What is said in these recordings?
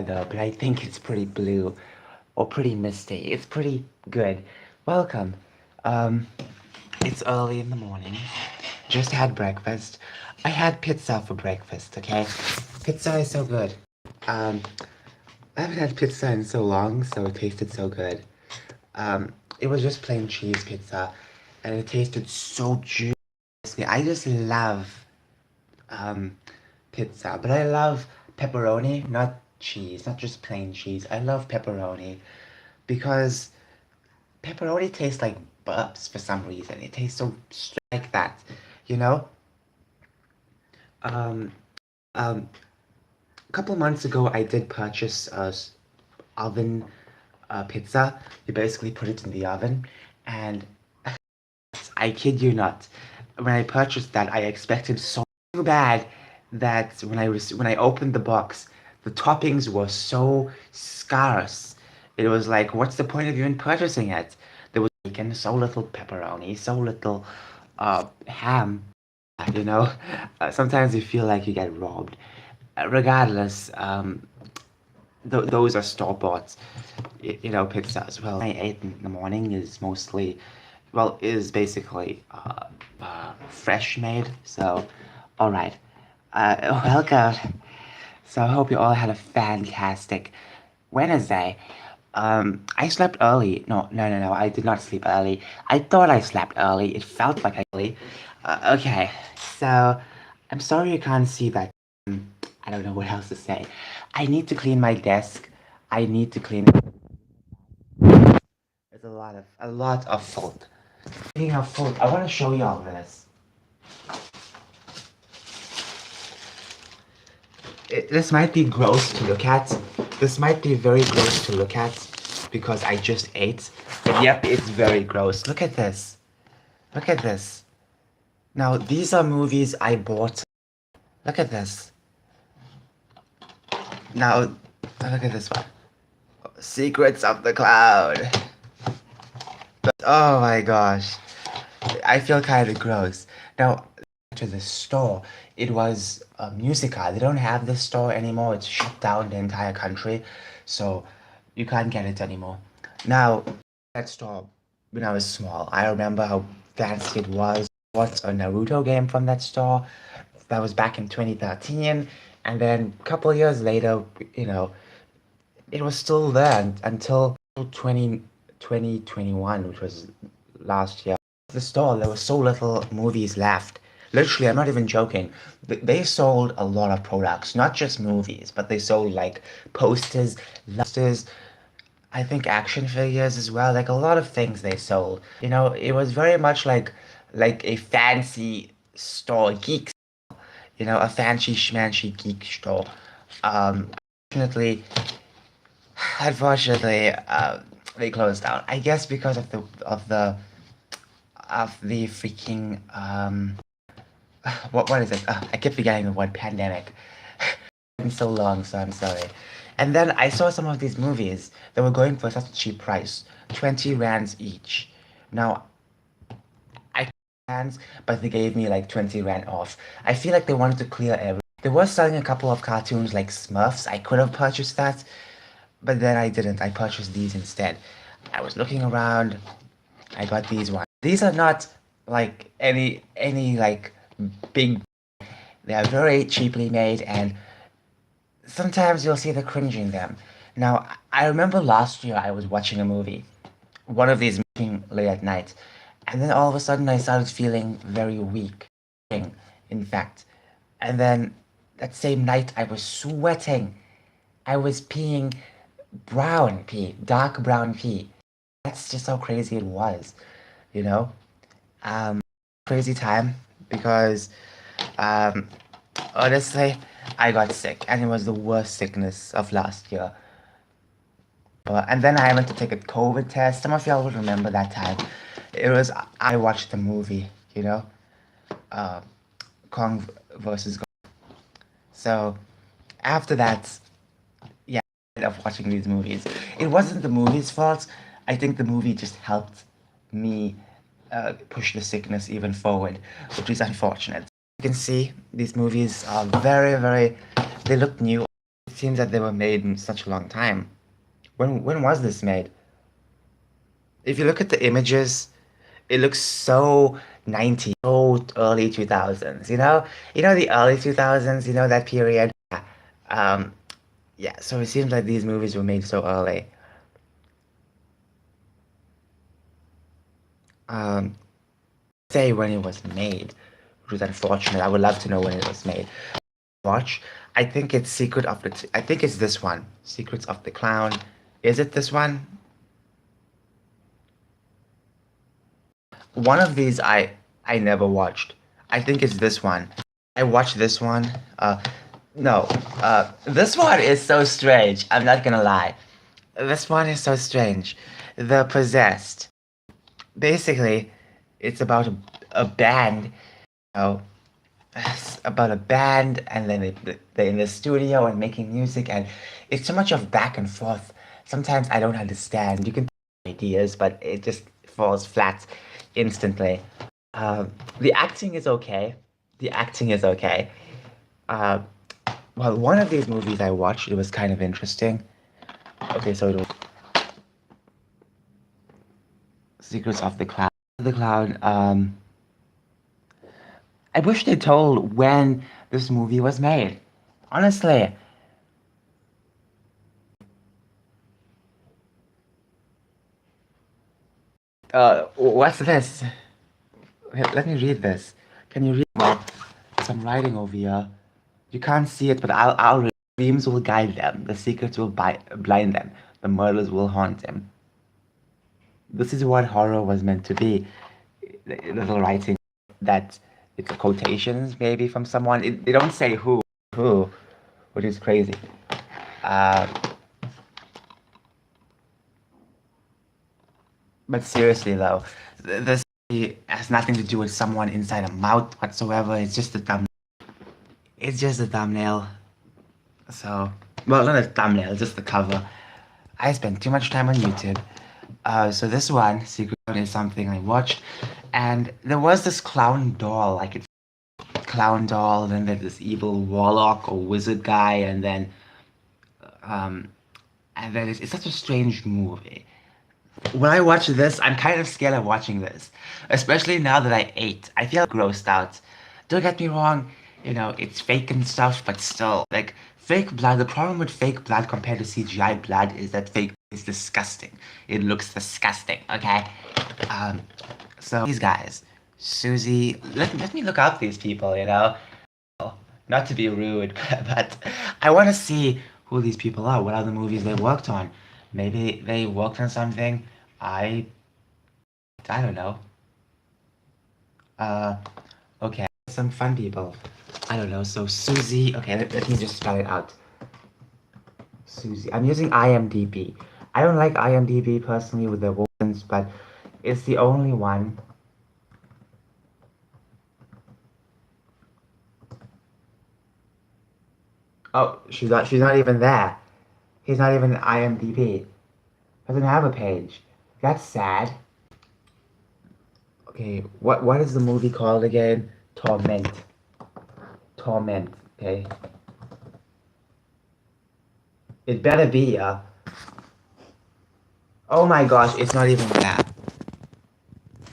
though, but I think it's pretty blue or pretty misty. It's pretty good. Welcome. Um, it's early in the morning. Just had breakfast. I had pizza for breakfast, okay? Pizza is so good. Um, I haven't had pizza in so long, so it tasted so good. It was just plain cheese pizza, and it tasted so juicy. I just love um, pizza, but I love pepperoni, not cheese, not just plain cheese. I love pepperoni because pepperoni tastes like burps for some reason. It tastes so like that, you know? Um, um, a couple of months ago, I did purchase a oven pizza. You basically put it in the oven, and I kid you not, when I purchased that, I expected so bad that when I opened the box, the toppings were so scarce. It was like, what's the point of even purchasing it? There was bacon, so little pepperoni, so little ham. You know, sometimes you feel like you get robbed. Regardless, those are store-bought, pizzas. Well, I ate in the morning is mostly, well, is basically fresh made. So, all right. Welcome. So I hope you all had a fantastic Wednesday. I slept early. No. I did not sleep early. I thought I slept early. It felt like I early. Okay, so I'm sorry you can't see that. I don't know what else to say. I need to clean my desk. I need to clean it. There's a lot of fold. Speaking of fold, I want to show you all this. This might be gross to look at. This might be very gross to look at because I just ate. But yep, it's very gross. Look at this. Look at this. Now, these are movies I bought. Look at this. Now, look at this one. Secrets of the Cloud. Oh my gosh. I feel kind of gross. Now, to the store, it was a Musica. They don't have this store anymore. It's shut down the entire country. So, you can't get it anymore. Now, that store, when I was small, I remember how fancy it was. Bought a Naruto game from that store. That was back in 2013. And then a couple of years later, you know, it was still there until 2021, which was last year. The store, there were so little movies left. Literally, I'm not even joking. They sold a lot of products, not just movies, but they sold like posters, lusters, I think action figures as well. Like a lot of things they sold. You know, it was very much like a fancy store, geek, a fancy schmancy geek store. Unfortunately, unfortunately, they closed down. I guess because of the freaking what is it? I keep forgetting the word pandemic. It's been so long, so I'm sorry. And then I saw some of these movies that were going for such a cheap price, 20 rands each. Now I rands, but they gave me like 20 rand off. I feel like they wanted to clear every. They were selling a couple of cartoons like Smurfs. I could have purchased that, but then I didn't. I purchased these instead. I was looking around. I got these ones. These are not like any like big. They are very cheaply made, and sometimes you'll see the cringe in them. Now, I remember last year I was watching a movie, one of these late at night, and then all of a sudden I started feeling very weak, in fact. And then that same night I was sweating. I was peeing brown pee, dark brown pee. That's just how crazy it was, you know? Um, Crazy time because um, honestly, I got sick and it was the worst sickness of last year. And then I went to take a COVID test. Some of y'all would remember that time. It was, I watched the movie, uh, Kong versus Godzilla. So after that, yeah, I ended up watching these movies. It wasn't the movie's fault. I think the movie just helped me push the sickness even forward, which is unfortunate. You can see these movies are very, very, they look new. seems that they were made in such a long time. When was this made? If you look at the images, it looks so 90s, so early 2000s, you know? You know the early 2000s, you know that period? Um, yeah, so it seems like these movies were made so early. Um, say when it was made, which was unfortunate. I would love to know when it was made. Watch. I think it's I think it's this one. Secrets of the Clown. Is it this one? One of these I never watched. I think it's this one. I watched this one. No. This one is so strange. I'm not gonna lie. This one is so strange. The Possessed. Basically, it's about a band, you know, it's about a band, and then they're in the studio and making music, and it's so much of back and forth. Sometimes I don't understand. You can ideas, but it just falls flat instantly. The acting is okay. The acting is okay. Uh, well, one of these movies I watched, it was kind of interesting. Okay, so it was Secrets of the Cloud. The Cloud. I wish they told when this movie was made. Honestly. What's this? Let me read this. Can you read? Well, some writing over here. You can't see it, but I'll read. Dreams will guide them. The secrets will blind them. The murders will haunt them. This is what horror was meant to be. Little writing that it's quotations maybe from someone. They don't say who, which is crazy. Uh, but seriously though, this has nothing to do with someone inside a mouth whatsoever. It's just a thumb. It's just a thumbnail. So, well, not a thumbnail, just the cover. I spent too much time on YouTube. So this one, Secret, is something I watched, and there was this clown doll, like it's clown doll, then there's this evil warlock or wizard guy, um, and then it's such a strange movie. When I watch this, I'm kind of scared of watching this, especially now that I ate. I feel grossed out. Don't get me wrong, you know, it's fake and stuff, but still, like, fake blood, the problem with fake blood compared to CGI blood is that fake is disgusting. It looks disgusting, okay? Um, so these guys, Susie, let me look up these people, you know? Not to be rude, but I want to see who these people are. What other movies they worked on? Maybe they worked on something I I don't know. Uh, okay, some fun people. I don't know. So Susie. Okay, let me just spell it out. Susie. I'm using IMDb. I don't like IMDb personally with the options, but it's the only one. Oh, she's not even there. He's not even IMDb. Doesn't have a page. That's sad. Okay, what is the movie called again? Torment. Torment. Okay. It better be oh my gosh, it's not even that.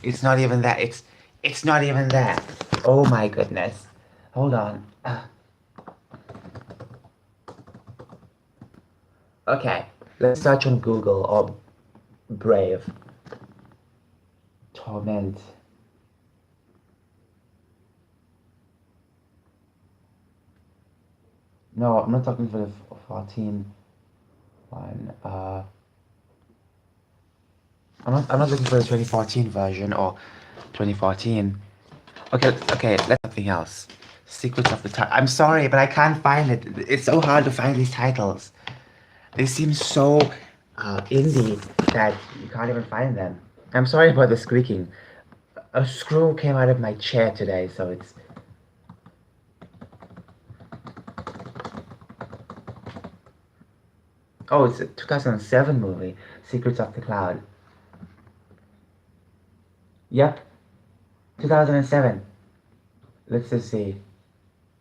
It's not even that. It's not even that. Oh my goodness. Hold on. Okay, let's search on Google or Brave. Torment. No, I'm not talking for the 14 one. I'm not looking for the 2014 version or 2014. Okay, okay, let's something else. Secrets of the Time. I'm sorry, but I can't find it. It's so hard to find these titles. They seem so indie that you can't even find them. I'm sorry about the squeaking. A screw came out of my chair today, so it's. Oh, it's a 2007 movie, Secrets of the Cloud. Yep, 2007. Let's just see.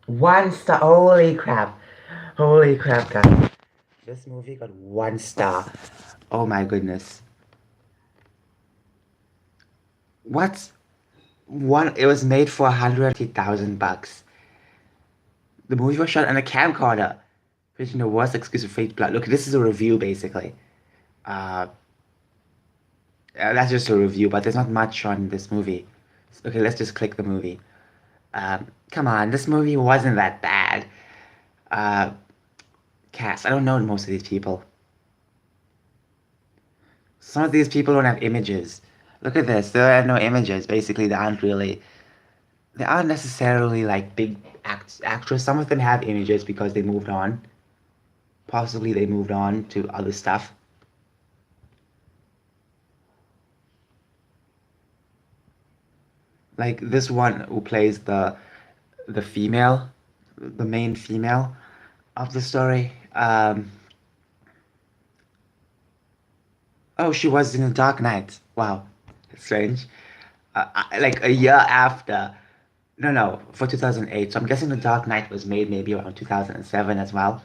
One star. Holy crap. Holy crap, guys. This movie got 1 star. Oh my goodness. What? It was made for $150,000. The movie was shot on a camcorder. Which, the worst excuse for fake blood. Look, this is a review, basically. Uh, that's just a review, but there's not much on this movie. Okay, let's just click the movie. Come on, this movie wasn't that bad. Uh, Cast. I don't know most of these people. Some of these people don't have images. Look at this. There are no images. Basically, they aren't necessarily like big actors. Some of them have images because they moved on. Possibly they moved on to other stuff. Like this one who plays the female, the main female of the story. Oh, she was in The Dark Knight. Wow, strange. Like a year after. No, no, for 2008. So I'm guessing The Dark Knight was made maybe around 2007 as well.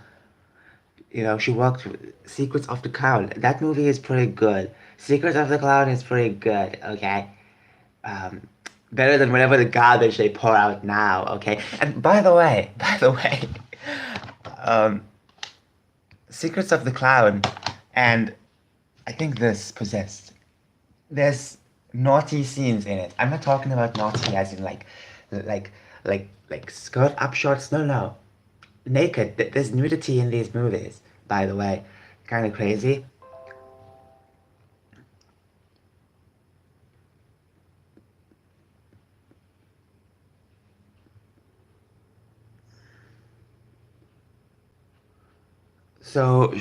She worked with Secrets of the Cloud. That movie is pretty good. Secrets of the Cloud is pretty good, okay? Um, Better than whatever the garbage they pour out now, okay? And by the way, um, Secrets of the Cloud and I think this Possessed. There's naughty scenes in it. I'm not talking about naughty as in like, like skirt up shots. No, no, naked. There's nudity in these movies. By the way, kind of crazy. So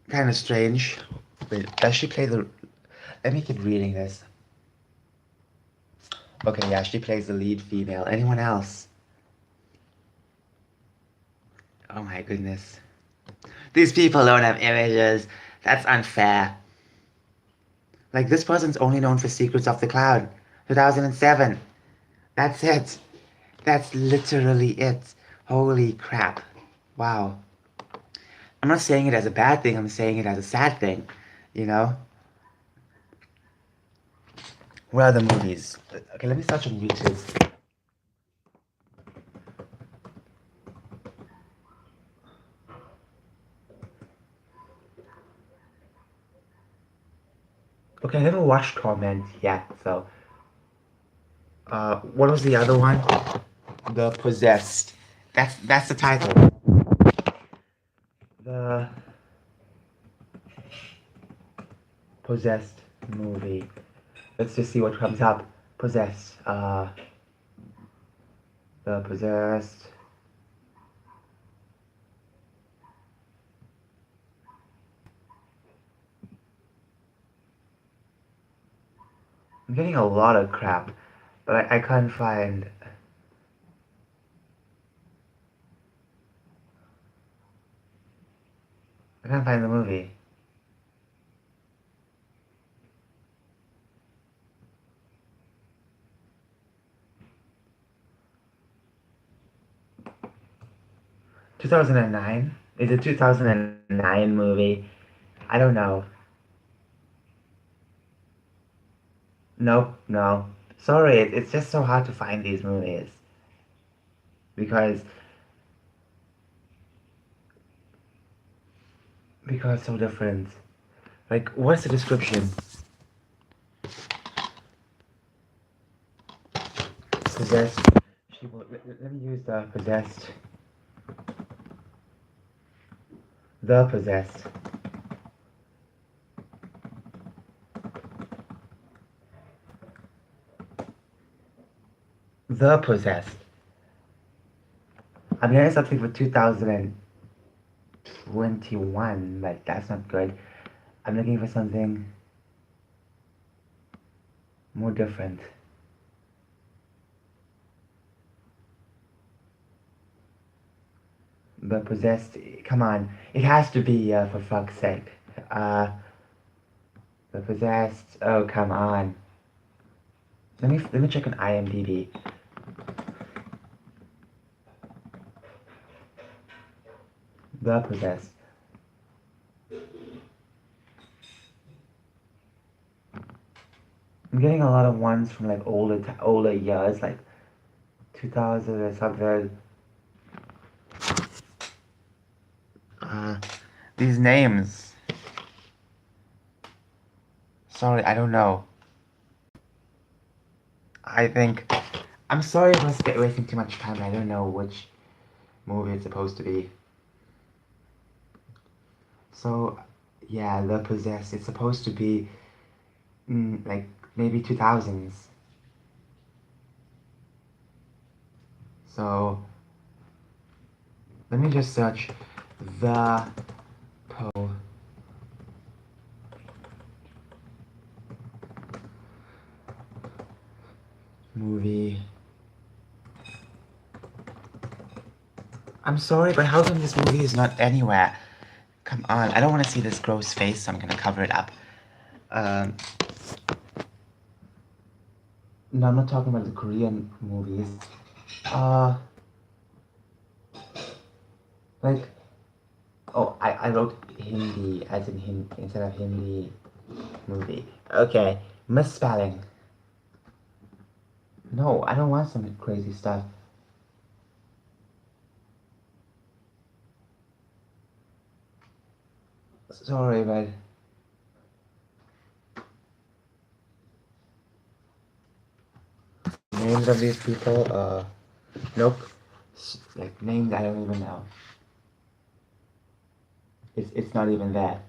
kind of strange. Wait, does she play the? Let me keep reading this. Okay, yeah, she plays the lead female. Anyone else? Oh my goodness. These people don't have images. That's unfair. Like, this person's only known for Secrets of the Cloud, 2007. That's it. That's literally it. Holy crap. Wow. I'm not saying it as a bad thing, I'm saying it as a sad thing, you know? What are the movies? Okay, let me search on YouTube. Okay, I never watched Torment yet, so. What was the other one? The Possessed. That's the title. The Possessed movie. Let's just see what comes up. Possessed. The Possessed. I'm getting a lot of crap, but I can't find. I can't find the movie. Two 2009? Is it 2009 movie? I don't know. Nope, no. Sorry, it's just so hard to find these movies. Because it's so different. Like, what's the description? Possessed. Let me use the Possessed. The Possessed. The Possessed. I'm getting something for 2021, but that's not good. I'm looking for something more different. The Possessed, come on. It has to be, for fuck's sake. The Possessed, oh, come on. Let me check on IMDb. The Possessed. I'm getting a lot of ones from like older years, like 2000 or something. Uh, these names. Sorry, I don't know. I think I'm sorry if I was wasting too much time. I don't know which movie it's supposed to be. So, yeah, The Possessed. It's supposed to be like maybe 2000s. So, let me just search The Po movie. I'm sorry, but how come this movie is not anywhere? Come on, I don't want to see this gross face, so I'm gonna cover it up. Um, no, I'm not talking about the Korean movies. Uh, like, oh, I wrote Hindi as in instead of Hindi movie. Okay, misspelling. No, I don't want some crazy stuff. Sorry, but names of these people, nope. Like names I don't even know. It's not even that.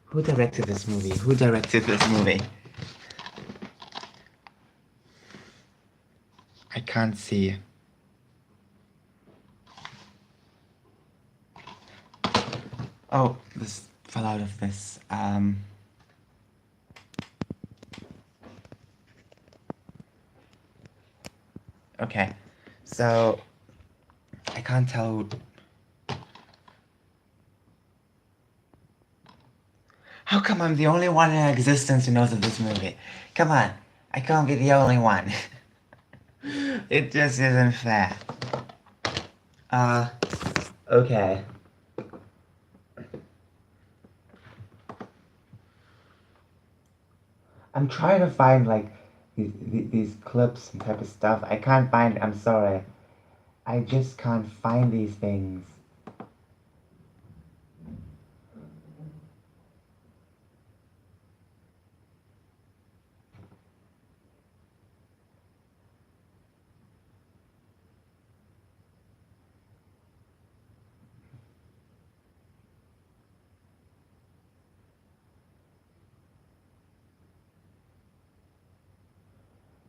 Who directed this movie? Who directed this movie? I can't see. Oh, this fell out of this. Okay. So, I can't tell. How come I'm the only one in existence who knows of this movie? Come on. I can't be the only one. It just isn't fair. Uh, okay. I'm trying to find like these clips and type of stuff. I can't find. I'm sorry. I just can't find these things.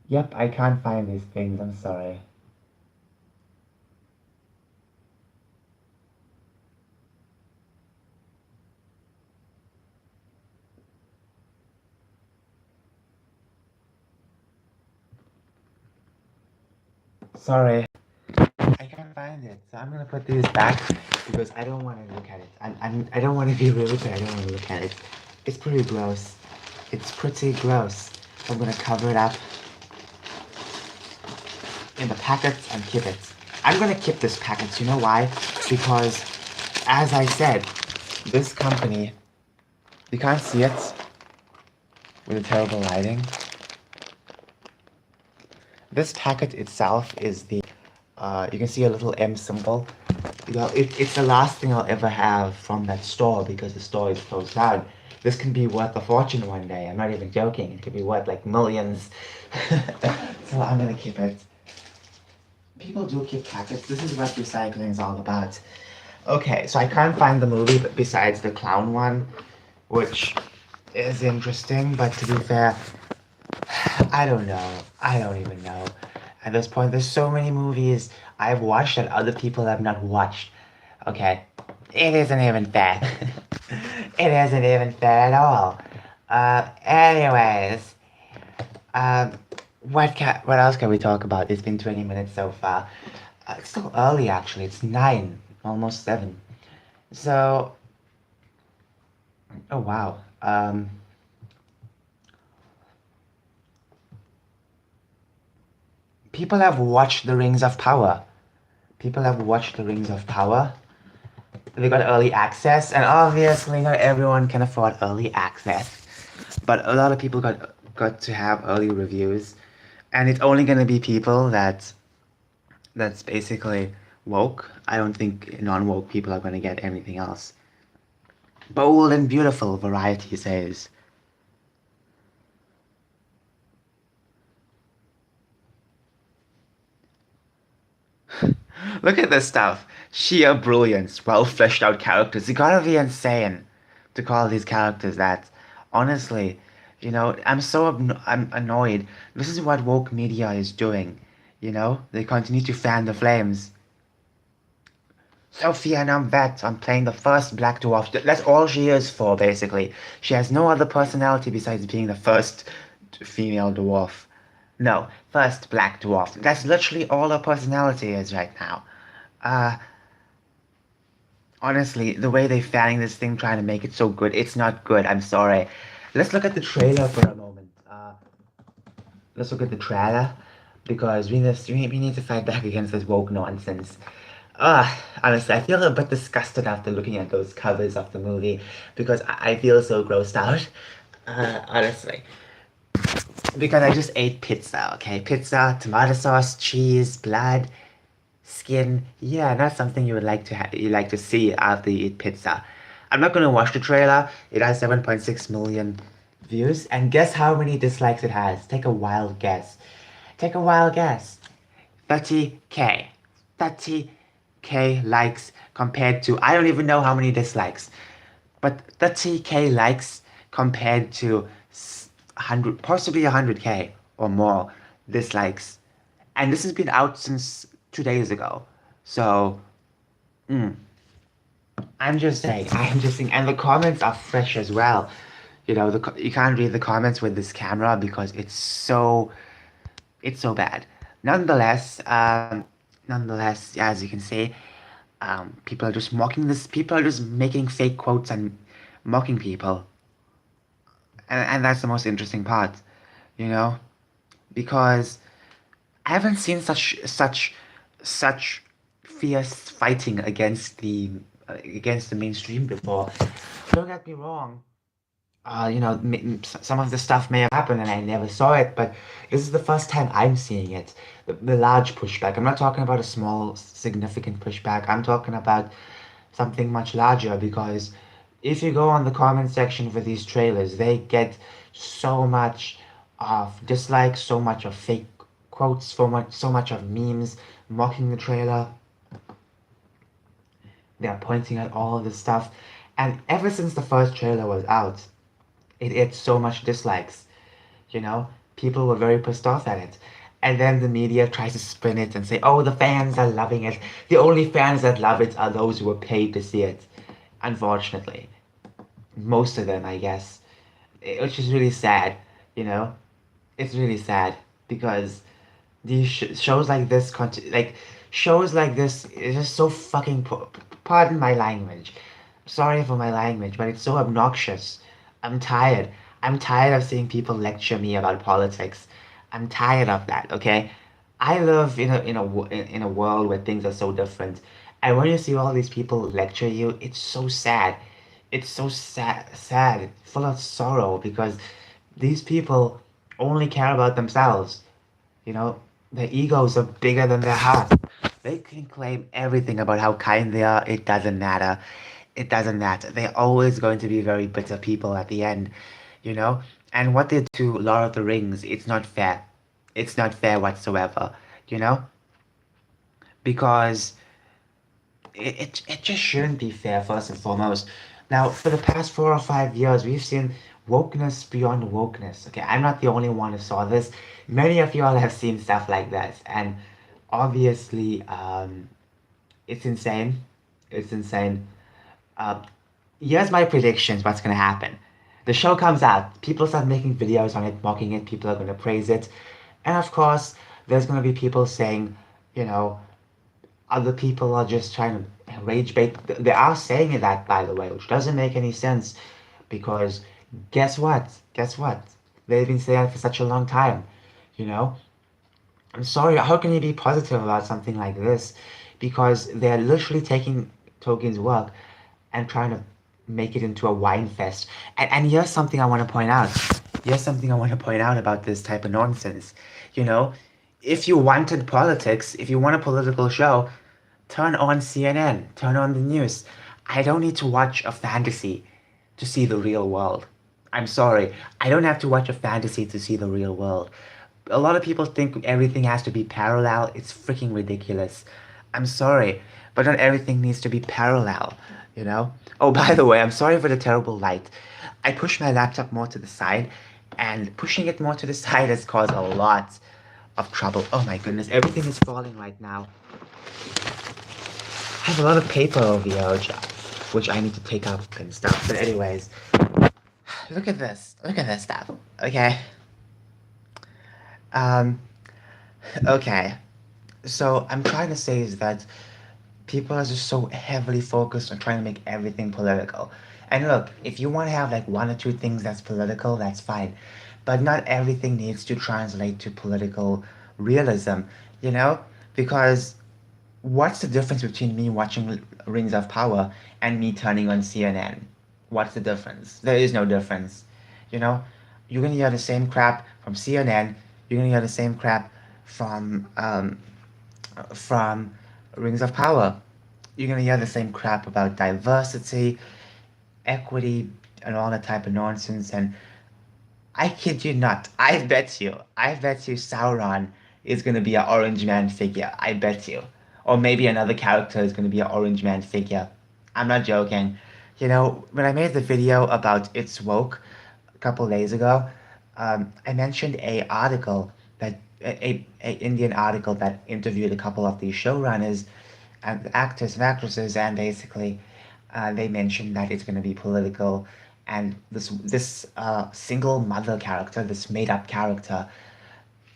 Yep, I can't find these things. I'm sorry. Sorry. I can't find it, so I'm gonna put these back because I don't want to look at it. I don't want to be rude, but I don't want to look at it. It's pretty gross. It's pretty gross. So I'm gonna cover it up in the packets and keep it. I'm gonna keep this packet. You know why? Because, as I said, this company, you can't see it with the terrible lighting. This packet itself is you can see a little M symbol. Well, it's the last thing I'll ever have from that store because the store is closed down. This can be worth a fortune one day. I'm not even joking. It could be worth like millions. So I'm gonna keep it. People do keep packets. This is what recycling is all about. Okay, so I can't find the movie besides the clown one, which is interesting, but to be fair, I don't know. I don't even know. At this point, there's so many movies I've watched that other people have not watched. Okay, it isn't even fair. It isn't even fair at all. Anyways, um, what else can we talk about? It's been 20 minutes so far. It's still early actually. It's 9, almost 7. So, oh wow. People have watched the Rings of Power. People have watched the Rings of Power. They got early access, and obviously not everyone can afford early access. But a lot of people got to have early reviews, and it's only gonna be people that's basically woke. I don't think non-woke people are gonna get anything else. Bold and beautiful, Variety says. Look at this stuff. Sheer brilliance, well fleshed out characters. You gotta be insane to call these characters that. Honestly, I'm annoyed. This is what woke media is doing. They continue to fan the flames. Sophia Namvet, I'm playing the first Black Dwarf. That's all she is for, basically. She has no other personality besides being the first female dwarf. No, first Black Dwarf. That's literally all her personality is right now. Uh, Honestly, the way they're fanning this thing, trying to make it so good, it's not good. I'm sorry. Let's look at the trailer for a moment. Let's look at the trailer because we need to fight back against this woke nonsense. Honestly, I feel a bit disgusted after looking at those covers of the movie because I feel so grossed out. Honestly, because I just ate pizza. Okay, pizza, tomato sauce, cheese, blood, skin. Yeah, not something you like to see after you eat pizza. I'm not gonna watch the trailer. It has 7.6 million views, and guess how many dislikes it has? Take a wild guess. Take a wild guess. 30K. 30K likes compared to I don't even know how many dislikes, but 30K likes compared to 100, possibly 100K or more dislikes. And this has been out since 2 days ago. So, I'm just saying, and the comments are fresh as well. You can't read the comments with this camera because it's so bad. Nonetheless, as you can see, people are just mocking this. People are just making fake quotes and mocking people, and that's the most interesting part, you know, because I haven't seen such fierce fighting against the mainstream before. Don't get me wrong. Some of the stuff may have happened and I never saw it, but this is the first time I'm seeing it. The large pushback. I'm not talking about a small, significant pushback. I'm talking about something much larger because if you go on the comment section for these trailers, they get so much of dislikes, so much of fake quotes, so much of memes mocking the trailer. They're pointing at all of this stuff. And ever since the first trailer was out, it had so much dislikes. People were very pissed off at it. And then the media tries to spin it and say, oh, the fans are loving it. The only fans that love it are those who were paid to see it. Unfortunately. Most of them, I guess. Which is really sad, you know? It's really sad because these shows like this, shows like this is just so fucking, pardon my language. Sorry for my language, but it's so obnoxious. I'm tired. I'm tired of seeing people lecture me about politics. I'm tired of that, okay? I live in a world where things are so different. And when you see all these people lecture you, it's so sad. It's so sad, full of sorrow because these people only care about themselves. Their egos are bigger than their heart. They can claim everything about how kind they are. It doesn't matter. It doesn't matter. They're always going to be very bitter people at the end, you know? And what they do to Lord of the Rings, it's not fair. It's not fair whatsoever, you know? Because it just shouldn't be fair, first and foremost. Now, for the past 4 or 5 years, we've seen wokeness beyond wokeness. Okay, I'm not the only one who saw this. Many of you all have seen stuff like that, and obviously, it's insane. It's insane. Uh, Here's my predictions. What's gonna happen? The show comes out. People start making videos on it, mocking it. People are gonna praise it, and of course, there's gonna be people saying, you know, other people are just trying to rage bait. They are saying that, by the way, which doesn't make any sense because guess what? Guess what? They've been saying it for such a long time, you know? I'm sorry, how can you be positive about something like this? Because they're literally taking Tolkien's work and trying to make it into a wine fest. And here's something I want to point out. Here's something I want to point out about this type of nonsense. You know, if you wanted politics, if you want a political show, turn on CNN, turn on the news. I don't need to watch a fantasy to see the real world. I'm sorry, I don't have to watch a fantasy to see the real world. A lot of people think everything has to be parallel. It's freaking ridiculous. I'm sorry, but not everything needs to be parallel, you know? Oh, by the way, I'm sorry for the terrible light. I pushed my laptop more to the side, and pushing it more to the side has caused a lot of trouble. Oh my goodness, everything is falling right now. I have a lot of paper over here, which I need to take up and stuff. But anyways, look at this. Look at this stuff. Okay. Um. Okay. So I'm trying to say is that people are just so heavily focused on trying to make everything political. And look, if you want to have like one or two things that's political, that's fine. But not everything needs to translate to political realism, you know? Because what's the difference between me watching Rings of Power and me turning on CNN? What's the difference? There is no difference. You know, you're gonna hear the same crap from CNN. You're gonna hear the same crap from from Rings of Power. You're gonna hear the same crap about diversity, equity, and all that type of nonsense. And I kid you not. I bet you Sauron is going to be an orange man figure. I bet you. Or maybe another character is going to be an orange man figure. I'm not joking. You know, when I made the video about It's Woke a couple days ago, I mentioned a Indian article that interviewed a couple of these showrunners and actors and actresses, and basically they mentioned that it's going to be political, and this single mother character, this made up character,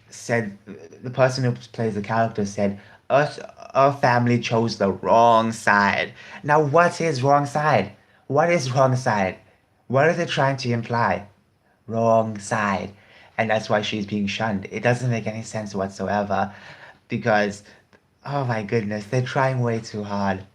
said the person who plays the character said, "Us, our family chose the wrong side." Now, what is wrong side? What is wrong side? What are they trying to imply? Wrong side. And that's why she's being shunned. It doesn't make any sense whatsoever because, oh my goodness, they're trying way too hard.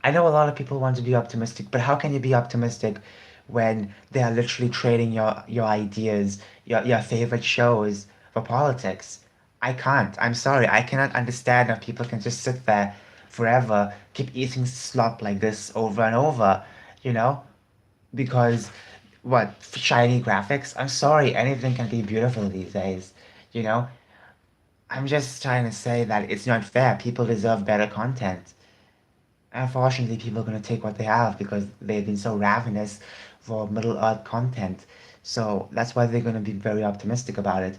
I know a lot of people want to be optimistic, but how can you be optimistic when they are literally trading your ideas, your favorite shows for politics? I can't. I'm sorry. I cannot understand how people can just sit there forever, keep eating slop like this over and over, you know? Because what, shiny graphics? I'm sorry, anything can be beautiful these days, you know? I'm just trying to say that it's not fair. People deserve better content. Unfortunately, people are going to take what they have because they've been so ravenous for Middle Earth content. So that's why they're going to be very optimistic about it.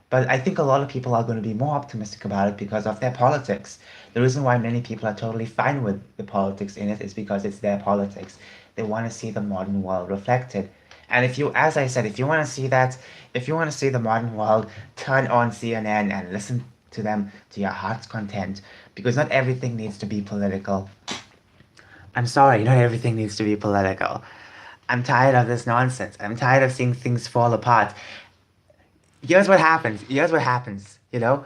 But I think a lot of people are going to be more optimistic about it because of their politics. The reason why many people are totally fine with the politics in it is because it's their politics. They want to see the modern world reflected. And if you, as I said, if you want to see that, if you want to see the modern world, turn on CNN and listen to them to your heart's content because not everything needs to be political. I'm sorry, not everything needs to be political. I'm tired of this nonsense. I'm tired of seeing things fall apart. Here's what happens. Here's what happens. You know,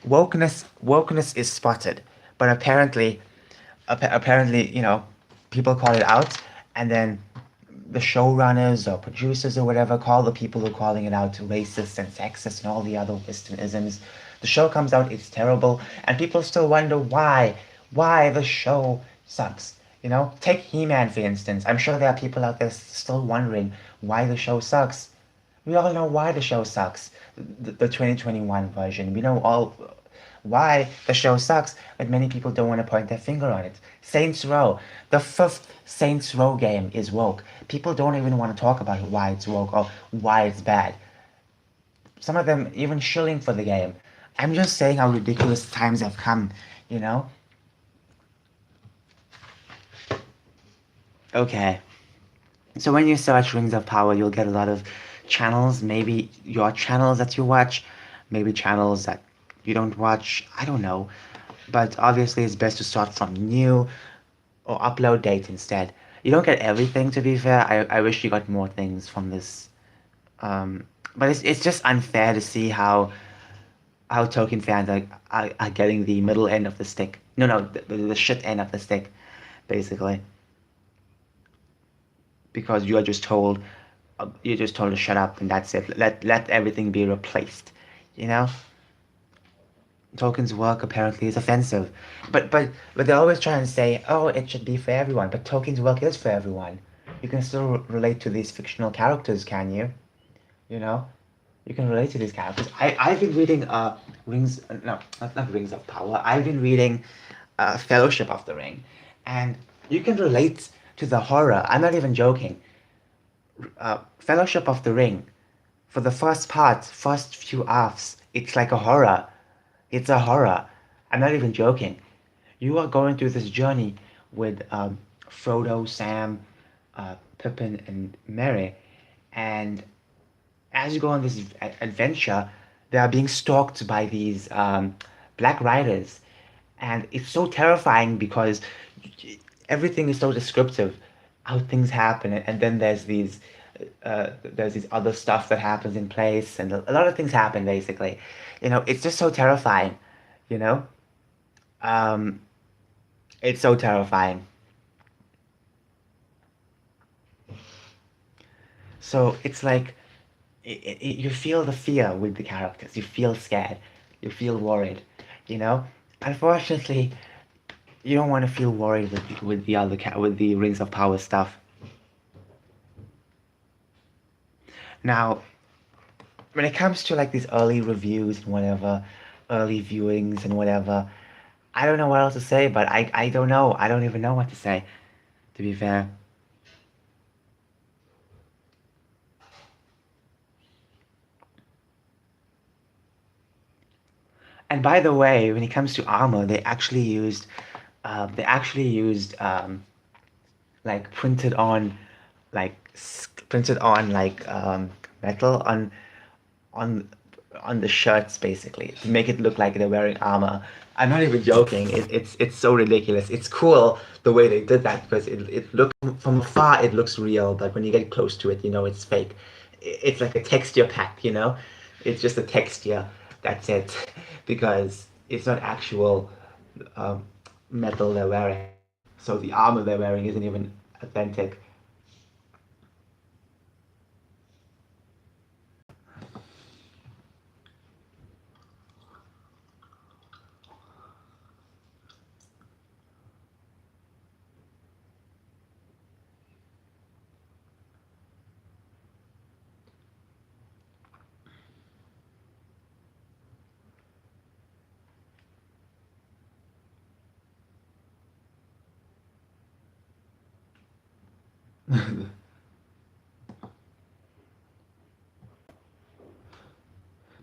wokeness is spotted, but apparently, you know, people call it out, and then the showrunners or producers or whatever call the people who are calling it out racist and sexist and all the other Western isms. The show comes out, it's terrible, and people still wonder why the show sucks. You know, take He-Man for instance. I'm sure there are people out there still wondering why the show sucks. We all know why the show sucks. The 2021 version. We know all why the show sucks, but many people don't want to point their finger on it. Saints Row. The fifth Saints Row game is woke. People don't even want to talk about why it's woke or why it's bad. Some of them even shilling for the game. I'm just saying how ridiculous times have come, you know? Okay. So when you search Rings of Power, you'll get a lot of channels, maybe your channels that you watch, maybe channels that you don't watch, I don't know. But obviously it's best to start from new or upload date instead. You don't get everything to be fair. I wish you got more things from this. But it's just unfair to see how Tolkien fans are getting the middle end of the stick. No, no, the shit end of the stick, basically, because you're just told to shut up and that's it. Let everything be replaced. You know, Tolkien's work apparently is offensive, but they always try and say, oh, it should be for everyone. But Tolkien's work is for everyone. You can still relate to these fictional characters, can you? You know, you can relate to these characters. I've been reading Rings, no, not Rings of Power. I've been reading Fellowship of the Ring, and you can relate to the horror. I'm not even joking. Fellowship of the Ring, for the first part, first few halves, it's like a horror. It's a horror. I'm not even joking. You are going through this journey with Frodo, Sam, Pippin, and Merry, and as you go on this adventure, they are being stalked by these black riders, and it's so terrifying because everything is so descriptive, how things happen, and then there's these other stuff that happens in place, and a lot of things happen basically. You know, it's just so terrifying. You know, um, it's so terrifying. So it's like you feel the fear with the characters. You feel scared. You feel worried. You know. Unfortunately, you don't want to feel worried with the with the Rings of Power stuff. Now, when it comes to like these early reviews and whatever, early viewings and whatever, I don't know what else to say. But I don't know. I don't even know what to say. To be fair. And by the way, when it comes to armor, they actually used like printed on like metal on on the shirts basically to make it look like they're wearing armor. I'm not even joking. It's so ridiculous. It's cool the way they did that because it look from afar it looks real, but when you get close to it, you know it's fake. It's like a texture pack, you know? It's just a texture. That's it. Because it's not actual um, metal they're wearing. So the armor they're wearing isn't even authentic.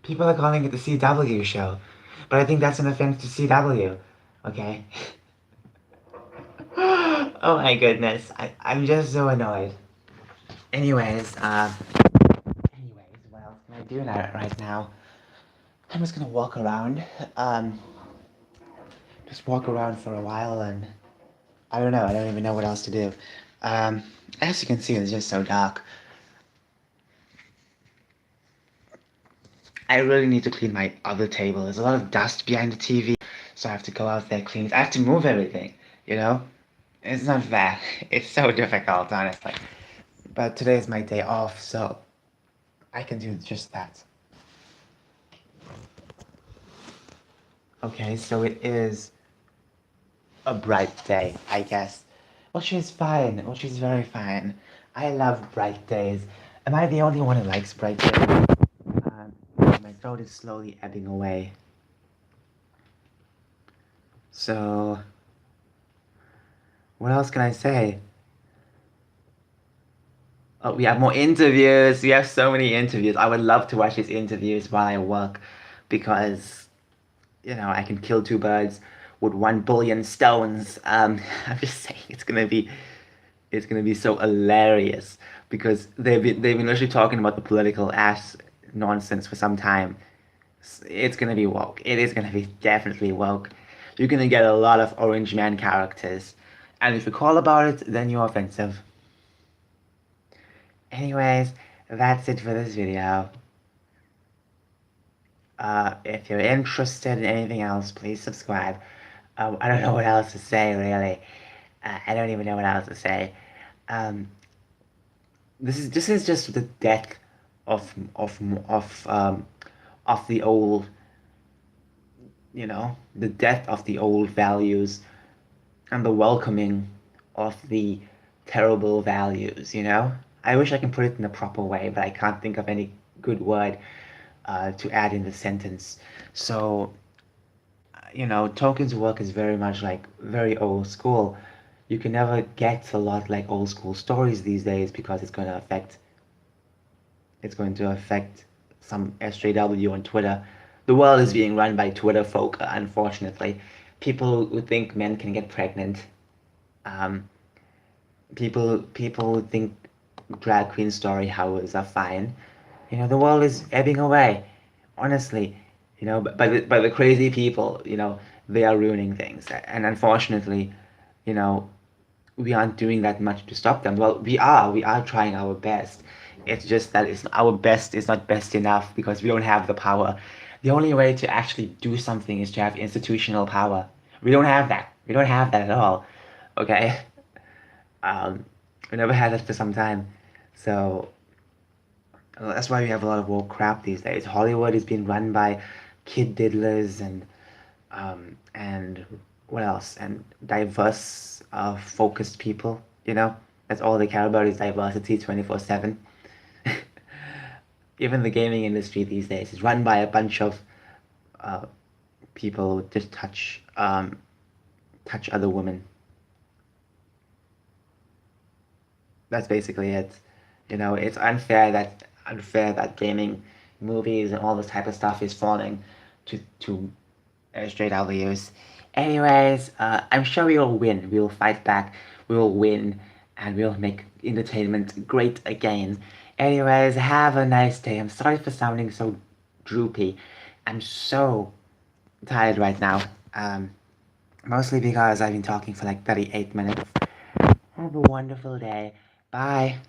People are calling it the CW show, but I think that's an offense to CW. Okay. Oh my goodness, I'm just so annoyed. Anyways, what else can I do now, right now? I'm just gonna walk around, um, just walk around for a while, and I don't know, I don't even know what else to do. Um, as you can see, it's just so dark. I really need to clean my other table. There's a lot of dust behind the TV, so I have to go out there, clean it. I have to move everything, you know? It's not fair. It's so difficult, honestly. But today is my day off, so I can do just that. Okay, so it is a bright day, I guess. Which is fine, which is very fine. I love bright days. Am I the only one who likes bright days? My throat is slowly ebbing away. So, what else can I say? Oh, we have more interviews. We have so many interviews. I would love to watch these interviews while I work because, you know, I can kill two birds with 1 billion stones. I'm just saying it's gonna be so hilarious because they've been literally talking about the political ass nonsense for some time. It's gonna be woke. It is gonna be definitely woke. You're gonna get a lot of Orange Man characters, and if you call about it, then you're offensive. Anyways, that's it for this video. If you're interested in anything else, please subscribe. I don't know what else to say, really. I don't even know what else to say. Um, this is just the death of of of um of the old, the death of the old values and the welcoming of the terrible values. I wish I can put it in a proper way, but I can't think of any good word to add in the sentence. So, Tolkien's work is very much like very old school. You can never get a lot like old school stories these days because it's going to affect some SJW on Twitter. The world is being run by Twitter folk, unfortunately. People who think men can get pregnant. Um, people who think drag queen story houses are fine. The world is ebbing away. Honestly, but the crazy people, they are ruining things, and unfortunately, you know, we aren't doing that much to stop them. Well, we are trying our best. It's just that our best is not best enough because we don't have the power. The only way to actually do something is to have institutional power. We don't have that. We don't have that at all. Okay? Um, we never had that for some time. So that's why we have a lot of woke crap these days. Hollywood is being run by kid diddlers and what else? And diverse, focused people. That's all they care about is diversity 24/7. Even the gaming industry these days is run by a bunch of uh, people who just touch other women. That's basically it. It's unfair that gaming, movies, and all this type of stuff is falling to straight out W's. Anyways, I'm sure we will win. We will fight back. We will win, and we'll make entertainment great again. Anyways, have a nice day. I'm sorry for sounding so droopy. I'm so tired right now. Mostly because I've been talking for like 38 minutes. Have a wonderful day. Bye.